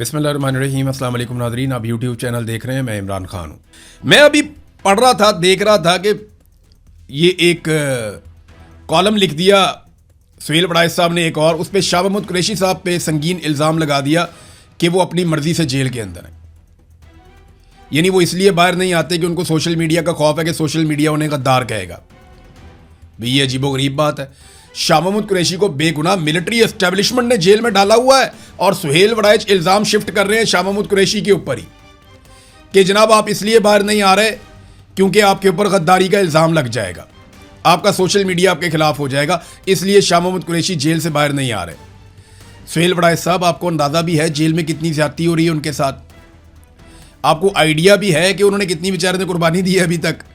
बिस्मिल्लाहिर्रहमानिर्रहीम। अस्सलाम वालेकुम नाज़रीन, आप यूट्यूब चैनल देख रहे हैं। मैं इमरान खान हूँ। मैं अभी पढ़ रहा था, देख रहा था कि ये एक कॉलम लिख दिया सुहेल वड़ाइच साहब ने एक, और उस पर शाह महमूद कुरैशी साहब पे संगीन इल्ज़ाम लगा दिया कि वो अपनी मर्ज़ी से जेल के अंदर हैं। यानी वो इसलिए बाहर नहीं आते कि उनको सोशल मीडिया का खौफ है कि सोशल मीडिया उन्हें गद्दार कहेगा। भाई ये अजीबोगरीब बात है। शाह महमूद कुरैशी को बेगुनाह मिलिट्री एस्टेब्लिशमेंट ने जेल में डाला हुआ है और सुहेल वड़ाइच इल्ज़ाम शिफ्ट कर रहे हैं शाह महमूद कुरैशी के ऊपर ही कि जनाब आप इसलिए बाहर नहीं आ रहे क्योंकि आपके ऊपर गद्दारी का इल्ज़ाम लग जाएगा, आपका सोशल मीडिया आपके खिलाफ हो जाएगा, इसलिए शाह महमूद कुरैशी जेल से बाहर नहीं आ रहे। सुहेल वड़ाइच साहब, आपको अंदाज़ा भी है जेल में कितनी ज़्यादती हो रही है उनके साथ, आपको आइडिया भी है कि उन्होंने कितनी बेचारे ने कुर्बानी दी है अभी तक।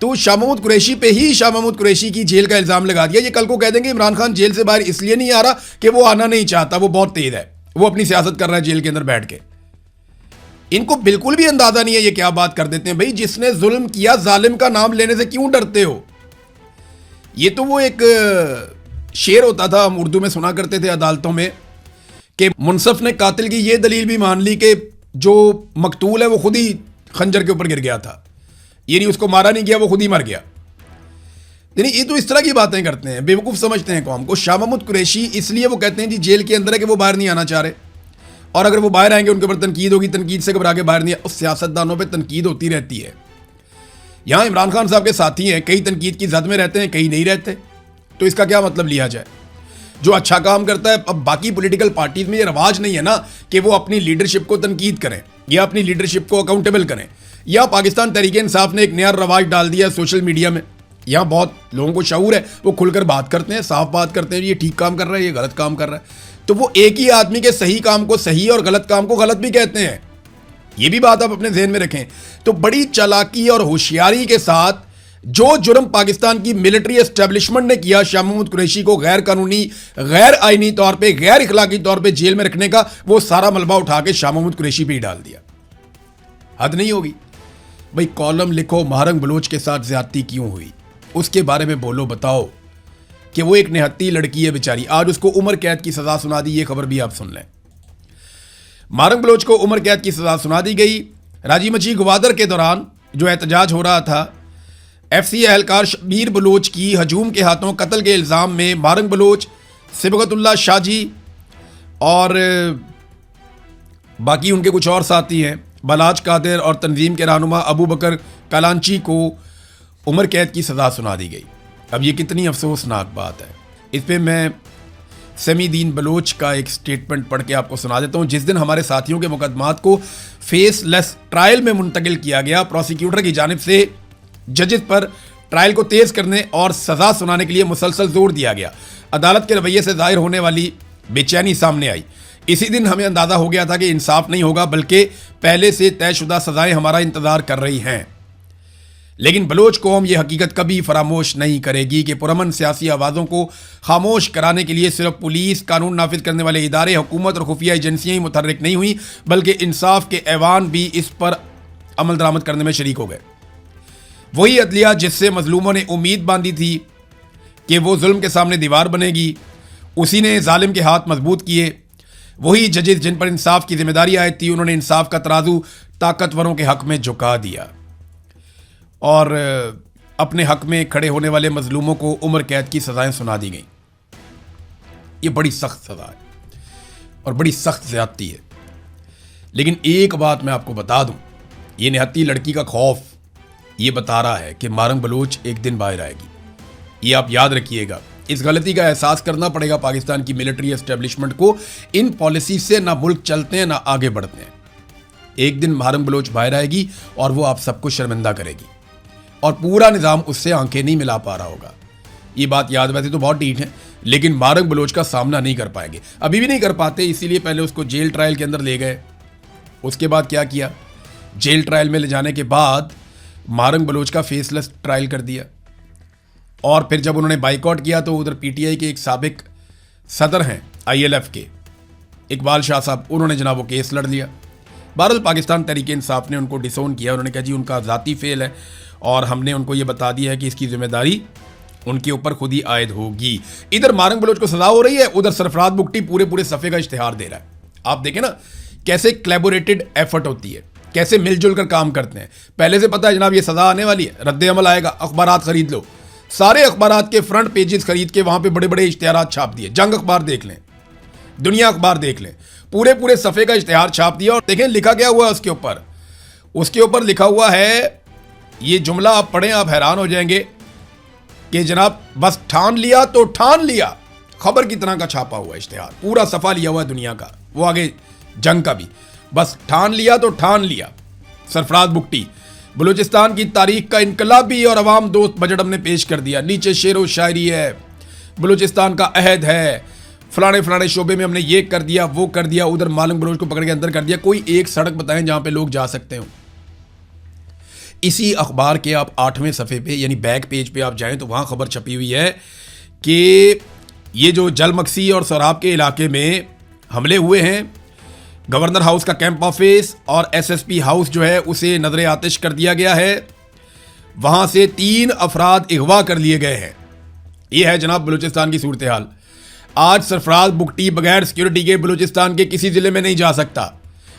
तो शाह महमूद कुरैशी पे ही शाह महमूद कुरैशी की जेल का इल्ज़ाम लगा दिया। ये कल को कह देंगे इमरान खान जेल से बाहर इसलिए नहीं आ रहा कि वो आना नहीं चाहता, वो बहुत तेज है, वो अपनी सियासत कर रहा है जेल के अंदर बैठ के। इनको बिल्कुल भी अंदाजा नहीं है ये क्या बात कर देते हैं। भाई जिसने जुल्म किया जालिम का नाम लेने से क्यों डरते हो? ये तो वो एक शेर होता था, हम उर्दू में सुना करते थे अदालतों में, कि मुनसफ ने कातिल की ये दलील भी मान ली कि जो मकतूल है वो खुद ही खंजर के ऊपर गिर गया था, यानी उसको मारा नहीं गया, वो खुद ही मर गया। यानी ये तो इस तरह की बातें करते हैं, बेवकूफ़ समझते हैं कौम को। शाह महमूद कुरैशी इसलिए वो कहते हैं जी जेल के अंदर है कि वो बाहर नहीं आना चाह रहे, और अगर वो बाहर आएंगे उनके ऊपर तनकीद होगी, तनकीद से घबरा के बाहर नहीं। उस सियासतदानों पर तनकीद होती रहती है। यहाँ इमरान खान साहब के साथी हैं, कई तनकीद की जद में रहते हैं, कई नहीं रहते, तो इसका क्या मतलब लिया जाए? जो अच्छा काम करता है, अब बाकी पॉलिटिकल पार्टीज में ये रवाज नहीं है ना कि वो अपनी लीडरशिप को तनकीद करें या अपनी लीडरशिप को अकाउंटेबल करें। या पाकिस्तान तहरीक इंसाफ ने एक नया रवाज डाल दिया सोशल मीडिया में। यहाँ बहुत लोगों को शऊर है, वो खुलकर बात करते हैं, साफ बात करते हैं, ये ठीक काम कर रहा है, ये गलत काम कर रहा है। तो वो एक ही आदमी के सही काम को सही और गलत काम को गलत भी कहते हैं। ये भी बात आप अपने ज़हन में रखें। तो बड़ी चालाकी और होशियारी के साथ जो जुर्म पाकिस्तान की मिलिट्री एस्टेब्लिशमेंट ने किया, शाह महमूद कुरैशी को गैर कानूनी, गैर आईनी तौर पे, गैर इखलाकी तौर पे जेल में रखने का, वो सारा मलबा उठा के शाह महमूद कुरैशी पे ही डाल दिया। हद नहीं होगी? भाई कॉलम लिखो महारंग बलोच के साथ ज्यादती क्यों हुई, उसके बारे में बोलो, बताओ कि वो एक निहत्ती लड़की है बेचारी, आज उसको उम्र कैद की सजा सुना दी। ये खबर भी आप सुन लें। महारंग बलोच को उम्र कैद की सजा सुना दी गई। राजी मची गवादर के दौरान जो एहतजाज हो रहा था, एफसी एहलकार शबीर बलोच की हजूम के हाथों कत्ल के इल्ज़ाम में महारंग बलोच, सिबगतुल्लाह शाहजी और बाकी उनके कुछ और साथी हैं, बलाज कादिर और तंजीम के रहनुमा अबू बकर कलांची को उम्र कैद की सज़ा सुना दी गई। अब ये कितनी अफसोसनाक बात है। इस पर मैं समीदीन बलोच का एक स्टेटमेंट पढ़ के आपको सुना देता हूँ। जिस दिन हमारे साथियों के मुकदमात को फेसलेस ट्रायल में मुंतकिल किया गया, प्रोसिक्यूटर की जानिब से जजेस पर ट्रायल को तेज़ करने और सज़ा सुनाने के लिए मुसलसल जोर दिया गया। अदालत के रवैये से जाहिर होने वाली बेचैनी सामने आई। इसी दिन हमें अंदाज़ा हो गया था कि इंसाफ नहीं होगा, बल्कि पहले से तयशुदा सज़ाएं हमारा इंतज़ार कर रही हैं। लेकिन बलोच कौम ये हकीकत कभी फरामोश नहीं करेगी कि पुरअमन सियासी आवाज़ों को खामोश कराने के लिए सिर्फ पुलिस, कानून नाफिज करने वाले इदारे, हुकूमत और खुफिया एजेंसियाँ ही मुतहर्रिक नहीं हुई, बल्कि इंसाफ के ऐवान भी इस पर अमल दरामद करने में शरीक हो गए। वही अदलिया जिससे मजलूमों ने उम्मीद बांधी थी कि वो जुल्म के सामने दीवार बनेगी, उसी ने जालिम के हाथ मजबूत किए। वही जजेस जिन पर इंसाफ की जिम्मेदारी आयद थी, उन्होंने इंसाफ का तराजू ताकतवरों के हक में झुका दिया और अपने हक में खड़े होने वाले मजलूमों को उम्र कैद की सज़ाएं सुना दी गई। ये बड़ी सख्त सज़ा है और बड़ी सख्त ज़्यादती है। लेकिन एक बात मैं आपको बता दूं, ये निहत्ती लड़की का खौफ ये बता रहा है कि महारंग बलोच एक दिन बाहर आएगी। ये आप याद रखिएगा। इस गलती का एहसास करना पड़ेगा पाकिस्तान की मिलिट्री एस्टेब्लिशमेंट को। इन पॉलिसी से ना मुल्क चलते हैं ना आगे बढ़ते हैं। एक दिन महारंग बलोच बाहर आएगी और वो आप सबको शर्मिंदा करेगी और पूरा निज़ाम उससे आंखें नहीं मिला पा रहा होगा। ये बात याद, वैसे तो बहुत ढीठ है, लेकिन महारंग बलोच का सामना नहीं कर पाएंगे, अभी भी नहीं कर पाते। इसीलिए पहले उसको जेल ट्रायल के अंदर ले गए। उसके बाद क्या किया, जेल ट्रायल में ले जाने के बाद महारंग बलोच का फेसलेस ट्रायल कर दिया। और फिर जब उन्होंने बाइकआउट किया तो उधर पीटीआई के एक साबिक सदर हैं आईएलएफ के, इकबाल शाह साहब, उन्होंने जनाब वो केस लड़ लिया। बहरहाल पाकिस्तान तहरीक इंसाफ ने उनको डिसोन किया। उन्होंने कहा जी उनका ज़ाती फेल है और हमने उनको ये बता दिया है कि इसकी जिम्मेदारी उनके ऊपर खुद ही आयद होगी। इधर महारंग बलोच को सजा हो रही है, उधर सरफराज बुगटी पूरे सफ़े का इश्तिहार दे रहा है। आप देखें ना कैसे कोलैबोरेटेड एफर्ट होती है, कैसे मिलजुल कर काम करते हैं। पहले से पता है जनाब ये सज़ा आने वाली है, रद्द अमल आएगा। अखबारात खरीद लो, सारे अखबारात के फ्रंट पेजेस खरीद के वहाँ पे बड़े बड़े इश्तिहारात छाप दिए। जंग अखबार देख लें, दुनिया अखबार देख लें, पूरे पूरे सफ़े का इश्तिहार छाप दिया और देखें लिखा क्या हुआ है उसके ऊपर लिखा हुआ है, ये जुमला आप पढ़ें आप हैरान हो जाएंगे कि जनाब बस ठान लिया तो ठान लिया। खबर की तरह का छापा हुआ इश्तिहार, पूरा सफ़ा लिया हुआ है दुनिया का, वो आगे जंग का भी। बस ठान लिया तो ठान लिया। सरफराज बुगटी, बलूचिस्तान की तारीख का इनकलाबी और अवाम दोस्त बजट हमने पेश कर दिया। नीचे शेर व शायरी है, बलूचिस्तान का अहद है, फलाने फलाने शोबे में हमने ये कर दिया वो कर दिया, उधर मालूम बलोच को पकड़ के अंदर कर दिया। कोई एक सड़क बताएं जहां पे लोग जा सकते हो। इसी अखबार के आप 8वें सफ़े पे यानी बैक पेज पे आप जाएं तो वहां खबर छपी हुई है कि ये जो जलमक्सी और सराब के इलाके में हमले हुए हैं, गवर्नर हाउस का कैंप ऑफिस और एसएसपी हाउस जो है उसे नजर आतिश कर दिया गया है। वहां से 3 अफराद अगवा कर लिए गए हैं। यह है जनाब बलूचिस्तान की सूरत हाल। आज सरफराज बुगटी बगैर सिक्योरिटी के बलूचिस्तान के किसी जिले में नहीं जा सकता।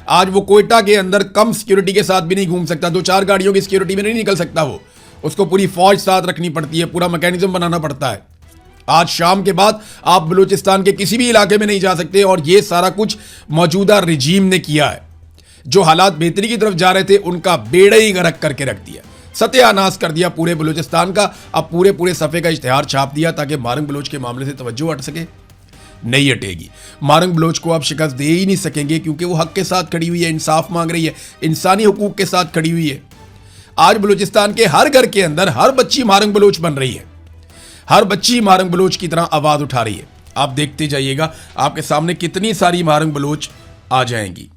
आज वो कोयटा के अंदर कम सिक्योरिटी के साथ भी नहीं घूम सकता, 2-4 गाड़ियों की सिक्योरिटी में नहीं निकल सकता। वो उसको पूरी फौज साथ रखनी पड़ती है, पूरा मैकेनिज्म बनाना पड़ता है। आज शाम के बाद आप बलूचिस्तान के किसी भी इलाके में नहीं जा सकते और ये सारा कुछ मौजूदा रिजीम ने किया है। जो हालात बेहतरी की तरफ जा रहे थे उनका बेड़ा ही गर्क करके रख दिया, सत्यानाश कर दिया पूरे बलूचिस्तान का। अब पूरे पूरे सफ़े का इश्तिहार छाप दिया ताकि मारंग बलोच के मामले से तवज्जो हट सके। नहीं हटेगी। मारंग बलोच को आप शिकस्त दे ही नहीं सकेंगे क्योंकि वो हक के साथ खड़ी हुई है, इंसाफ मांग रही है, इंसानी हुकूक के साथ खड़ी हुई है। आज बलूचिस्तान के हर घर के अंदर हर बच्ची मारंग बलोच बन रही है, हर बच्ची मारंग बलोच की तरह आवाज उठा रही है। आप देखते जाइएगा आपके सामने कितनी सारी मारंग बलोच आ जाएंगी।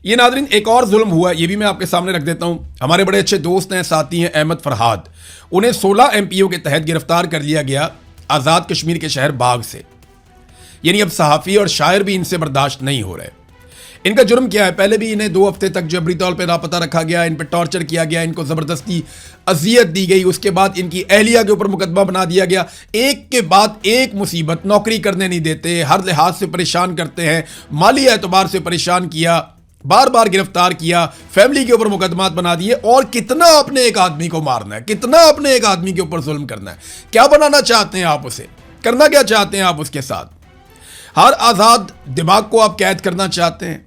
ये नाज़रीन एक और जुल्म हुआ, ये भी मैं आपके सामने रख देता हूं। हमारे बड़े अच्छे दोस्त हैं, साथी हैं अहमद फरहाद, उन्हें 16 MPO के तहत गिरफ्तार कर लिया गया आज़ाद कश्मीर के शहर बाग से। यानी अब सहाफ़ी और शायर भी इनसे बर्दाश्त नहीं हो रहे। इनका जुर्म क्या है? पहले भी इन्हें 2 हफ्ते तक जबरी तौर पर लापता रखा गया, इन पर टॉर्चर किया गया, इनको ज़बरदस्ती अजियत दी गई। उसके बाद इनकी अहलिया के ऊपर मुकदमा बना दिया गया। एक के बाद एक मुसीबत, नौकरी करने नहीं देते, हर लिहाज से परेशान करते हैं, माली एतबार से परेशान किया, बार बार गिरफ्तार किया, फैमिली के ऊपर मुकदमात बना दिए। और कितना अपने एक आदमी को मारना है, कितना अपने एक आदमी के ऊपर जुल्म करना है? क्या बनाना चाहते हैं आप उसे? करना क्या चाहते हैं आप उसके साथ? हर आज़ाद दिमाग को आप कैद करना चाहते हैं?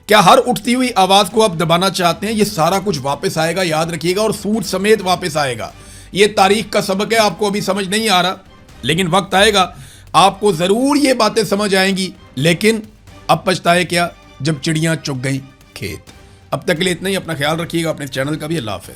क्या हर उठती हुई आवाज को आप दबाना चाहते हैं? ये सारा कुछ वापस आएगा, याद रखिएगा, और सूद समेत वापस आएगा। ये तारीख का सबक है, आपको अभी समझ नहीं आ रहा, लेकिन वक्त आएगा आपको जरूर ये बातें समझ आएंगी। लेकिन अब पछताए क्या जब चिड़ियां चुग गई खेत। अब तक के लिए इतना ही। अपना ख्याल रखिएगा, अपने चैनल का भी। अल्लाह हाफ़िज़।